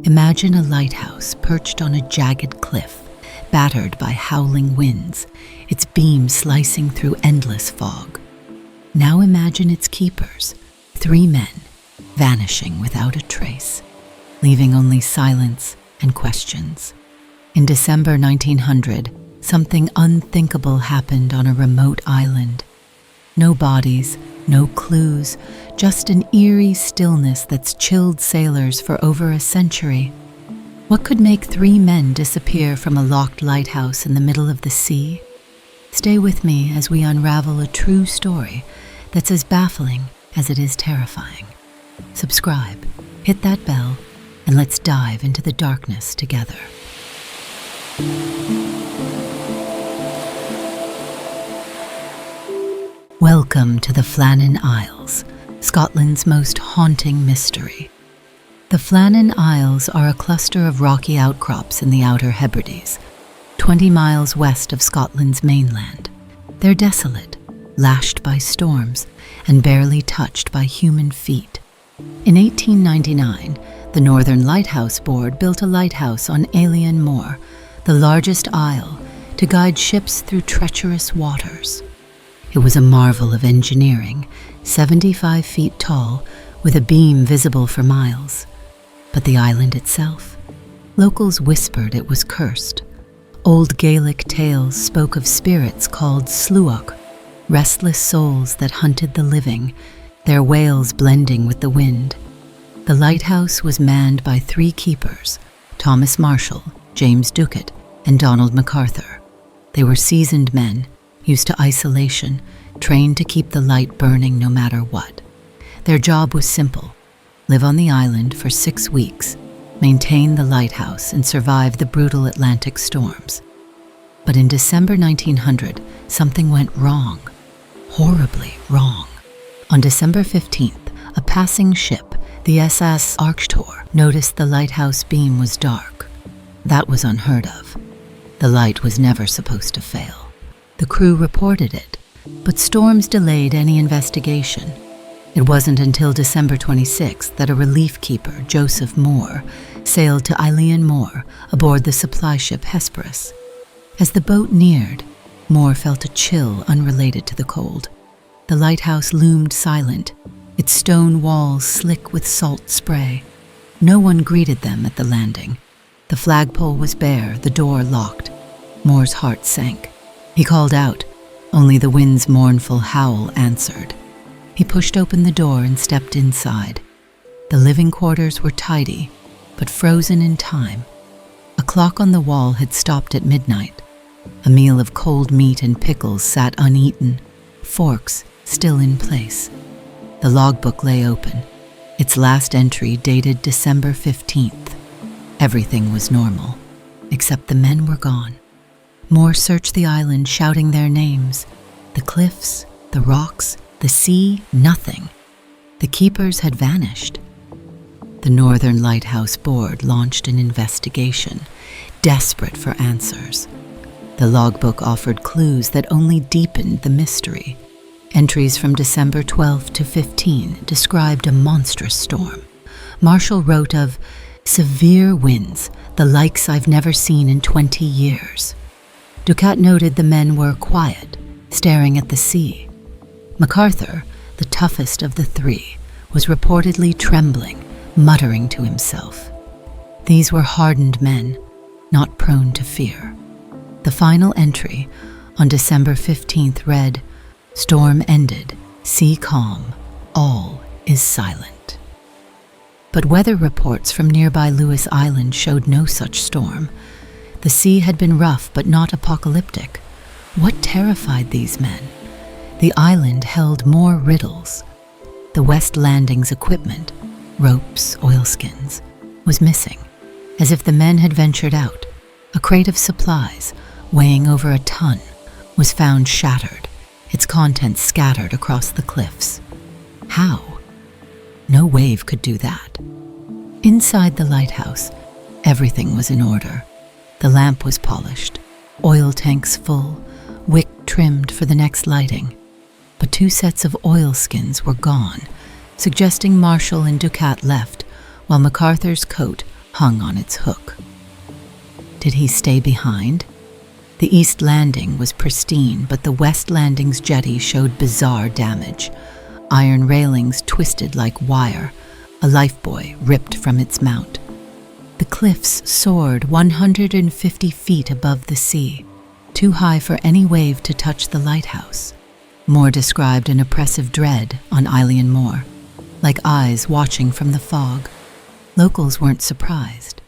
Imagine a lighthouse perched on a jagged cliff, battered by howling winds, its beam slicing through endless fog. Now imagine its keepers, 3 men, vanishing without a trace, leaving only silence and questions. In December 1900, something unthinkable happened on a remote island. No bodies, no clues, just an eerie stillness that's chilled sailors for over a century. What could make 3 men disappear from a locked lighthouse in the middle of the sea? Stay with me as we unravel a true story that's as baffling as it is terrifying. Subscribe, hit that bell, and let's dive into the darkness together. Welcome to the Flannan Isles, Scotland's most haunting mystery. The Flannan Isles are a cluster of rocky outcrops in the Outer Hebrides, 20 miles west of Scotland's mainland. They're desolate, lashed by storms, and barely touched by human feet. In 1899, the Northern Lighthouse Board built a lighthouse on Eilean Mor, the largest isle, to guide ships through treacherous waters. It was a marvel of engineering, 75 feet tall, with a beam visible for miles. But the island itself? Locals whispered it was cursed. Old Gaelic tales spoke of spirits called sluach, restless souls that hunted the living, their wails blending with the wind. The lighthouse was manned by 3 keepers, Thomas Marshall, James Ducat, and Donald MacArthur. They were seasoned men, used to isolation, trained to keep the light burning no matter what. Their job was simple: live on the island for 6 weeks, maintain the lighthouse, and survive the brutal Atlantic storms. But in December 1900, something went wrong. Horribly wrong. On December 15th, a passing ship, the SS Arctur, noticed the lighthouse beam was dark. That was unheard of. The light was never supposed to fail. The crew reported it, but storms delayed any investigation. It wasn't until December 26th that a relief keeper, Joseph Moore, sailed to Eilean Mor aboard the supply ship Hesperus. As the boat neared, Moore felt a chill unrelated to the cold. The lighthouse loomed silent, its stone walls slick with salt spray. No one greeted them at the landing. The flagpole was bare, the door locked. Moore's heart sank. He called out. Only the wind's mournful howl answered. He pushed open the door and stepped inside. The living quarters were tidy, but frozen in time. A clock on the wall had stopped at midnight. A meal of cold meat and pickles sat uneaten, forks still in place. The logbook lay open, its last entry dated December 15th. Everything was normal, except the men were gone. Moore searched the island, shouting their names. The cliffs, the rocks, the sea, nothing. The keepers had vanished. The Northern Lighthouse Board launched an investigation, desperate for answers. The logbook offered clues that only deepened the mystery. Entries from December 12 to 15 described a monstrous storm. Marshall wrote of severe winds, the likes I've never seen in 20 years. Ducat noted the men were quiet, staring at the sea. MacArthur, the toughest of the 3, was reportedly trembling, muttering to himself. These were hardened men, not prone to fear. The final entry, on December 15th, read, "Storm ended, sea calm, all is silent." But weather reports from nearby Lewis Island showed no such storm. The sea had been rough but not apocalyptic. What terrified these men? The island held more riddles. The West Landing's equipment, ropes, oilskins, was missing, as if the men had ventured out. A crate of supplies, weighing over a ton, was found shattered, its contents scattered across the cliffs. How? No wave could do that. Inside the lighthouse, everything was in order. The lamp was polished, oil tanks full, wick trimmed for the next lighting. But 2 sets of oilskins were gone, suggesting Marshall and Ducat left, while MacArthur's coat, hung on its hook. Did he stay behind? The east landing was pristine, but the west landing's jetty showed bizarre damage. Iron railings twisted like wire, a lifebuoy ripped from its mount. The cliffs soared 150 feet above the sea, too high for any wave to touch the lighthouse. Mor described an oppressive dread on Eilean Mor, like eyes watching from the fog. Locals weren't surprised.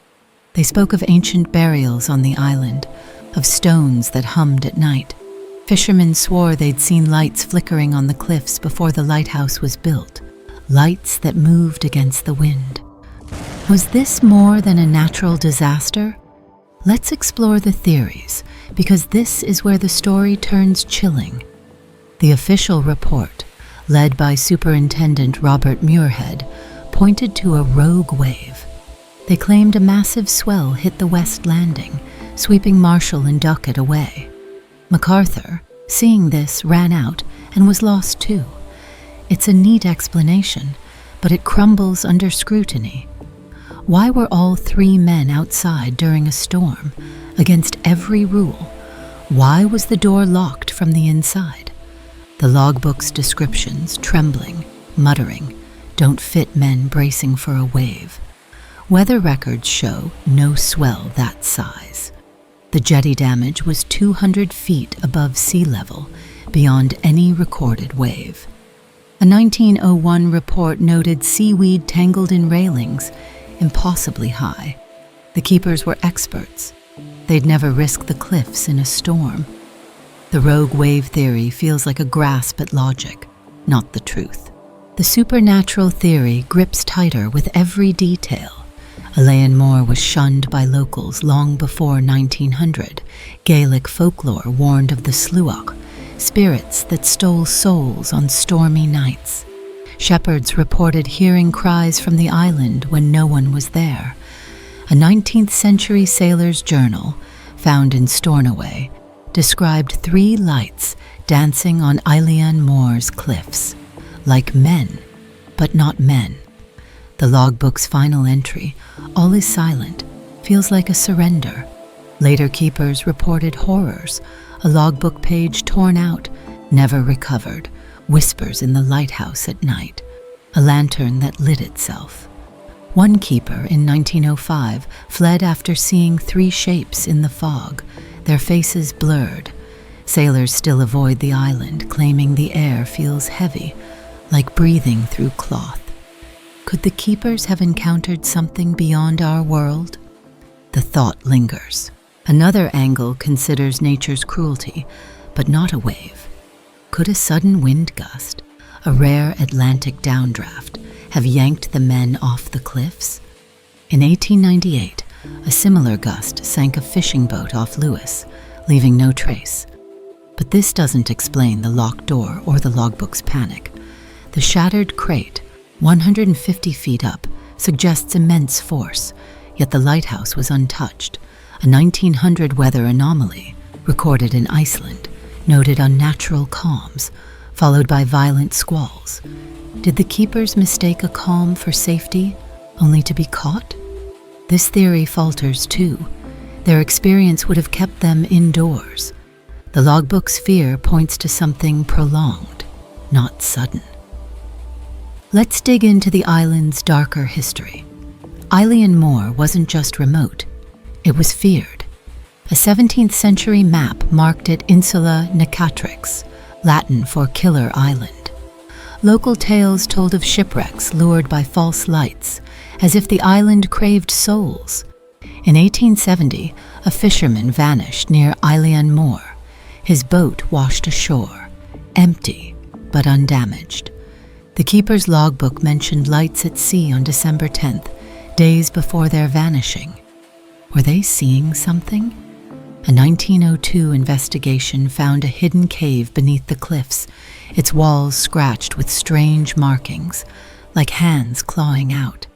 They spoke of ancient burials on the island, of stones that hummed at night. Fishermen swore they'd seen lights flickering on the cliffs before the lighthouse was built, lights that moved against the wind. Was this more than a natural disaster? Let's explore the theories, because this is where the story turns chilling. The official report, led by Superintendent Robert Muirhead, pointed to a rogue wave. They claimed a massive swell hit the west landing, sweeping Marshall and Duckett away. MacArthur, seeing this, ran out and was lost too. It's a neat explanation, but it crumbles under scrutiny. Why were all three men outside during a storm, against every rule? Why was the door locked from the inside? The logbook's descriptions, trembling, muttering, don't fit men bracing for a wave. Weather records show no swell that size. The jetty damage was 200 feet above sea level, beyond any recorded wave. A 1901 report noted seaweed tangled in railings, impossibly high. The keepers were experts. They'd never risk the cliffs in a storm. The rogue wave theory feels like a grasp at logic, not the truth. The supernatural theory grips tighter with every detail. Eilean Mor was shunned by locals long before 1900. Gaelic folklore warned of the Sluach, spirits that stole souls on stormy nights. Shepherds reported hearing cries from the island when no one was there. A 19th century sailor's journal, found in Stornoway, described 3 lights dancing on Eilean Mor's cliffs, like men, but not men. The logbook's final entry, all is silent, feels like a surrender. Later keepers reported horrors, a logbook page torn out, never recovered, whispers in the lighthouse at night, a lantern that lit itself. One keeper in 1905 fled after seeing 3 shapes in the fog, their faces blurred. Sailors still avoid the island, claiming the air feels heavy, like breathing through cloth. Could the keepers have encountered something beyond our world? The thought lingers. Another angle considers nature's cruelty, but not a wave. Could a sudden wind gust, a rare Atlantic downdraft, have yanked the men off the cliffs? In 1898, a similar gust sank a fishing boat off Lewis, leaving no trace. But this doesn't explain the locked door or the logbook's panic. The shattered crate, 150 feet up, suggests immense force, yet the lighthouse was untouched. A 1900 weather anomaly, recorded in Iceland, noted unnatural calms, followed by violent squalls. Did the keepers mistake a calm for safety, only to be caught? This theory falters too. Their experience would have kept them indoors. The logbook's fear points to something prolonged, not sudden. Let's dig into the island's darker history. Eilean Mor wasn't just remote, it was feared. A 17th century map marked it Insula Nicatrix, Latin for Killer Island. Local tales told of shipwrecks lured by false lights, as if the island craved souls. In 1870, a fisherman vanished near Eilean Mor. His boat washed ashore, empty but undamaged. The keeper's logbook mentioned lights at sea on December 10th, days before their vanishing. Were they seeing something? A 1902 investigation found a hidden cave beneath the cliffs, its walls scratched with strange markings, like hands clawing out.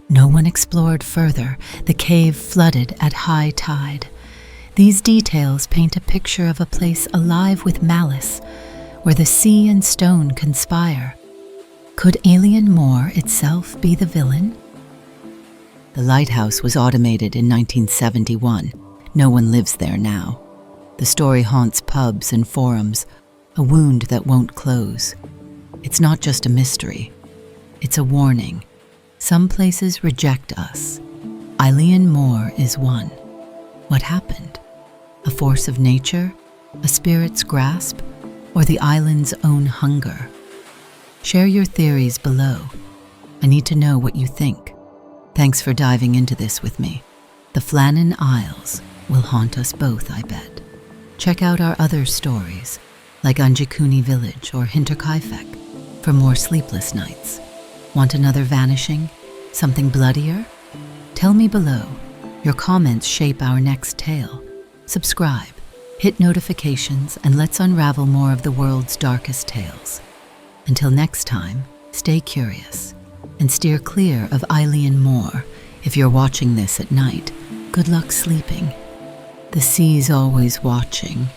No one explored further. The cave flooded at high tide. These details paint a picture of a place alive with malice, where the sea and stone conspire. Could Eilean Mor itself be the villain? The Lighthouse was automated in 1971. No one lives there now. The story haunts pubs and forums, a wound that won't close. It's not just a mystery. It's a warning. Some places reject us. Eilean Mor is one. What happened? A force of nature? A spirit's grasp? Or the island's own hunger? Share your theories below. I need to know what you think. Thanks for diving into this with me. The Flannan Isles will haunt us both, I bet. Check out our other stories, like Unjikuni Village or Hinterkaifeck, for more sleepless nights. Want another vanishing? Something bloodier? Tell me below. Your comments shape our next tale. Subscribe, hit notifications, and let's unravel more of the world's darkest tales. Until next time, stay curious and steer clear of Eilean Mor. If you're watching this at night, good luck sleeping. The sea's always watching.